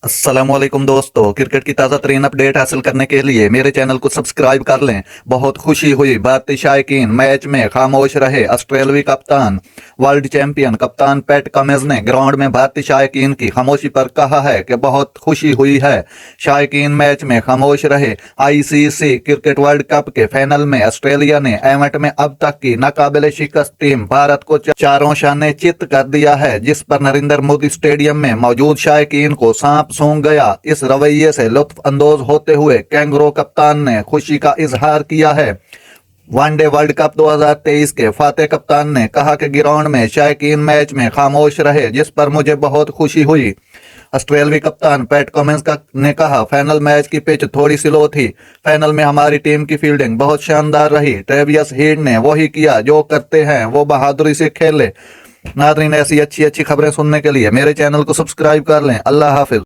अस्सलामुअलैकुम दोस्तों, क्रिकेट की ताज़ा तरीन अपडेट हासिल करने के लिए मेरे चैनल को सब्सक्राइब कर लें। बहुत खुशी हुई भारतीय शायकीन मैच में खामोश रहे। ऑस्ट्रेलियावी कप्तान वर्ल्ड चैंपियन कप्तान पैट कमिंस ने ग्राउंड में भारतीय शायकीन की खामोशी पर कहा है कि बहुत खुशी हुई है। शायकीन मैच में खामोश रहे। आईसीसी क्रिकेट वर्ल्ड कप के फाइनल में ऑस्ट्रेलिया ने इवेंट में अब तक की नाकाबिले शिकस्त टीम भारत को चारों शाने चित कर दिया है, जिस पर नरेंद्र मोदी स्टेडियम में मौजूद शायकीन को सांप सूंघ गया। इस रवैये से लुत्फ अंदोज होते हुए कैंगरो कप्तान ने खुशी का इजहार किया है। वनडे वर्ल्ड कप 2023 के फातेह कप्तान ने कहा कि ग्राउंड में शायकीन मैच में खामोश रहे, जिस पर मुझे बहुत खुशी हुई। ऑस्ट्रेलियावी कप्तान पैट कमिंस ने कहा, फाइनल मैच की पिच थोड़ी स्लो थी। फाइनल में हमारी टीम की फील्डिंग बहुत शानदार रही। ट्रेविस हेड ने वही किया जो करते हैं, वो बहादुरी से खेले। नाज़रीन, ऐसी अच्छी अच्छी खबरें सुनने के लिए मेरे चैनल को सब्सक्राइब कर लें। अल्लाह हाफिज।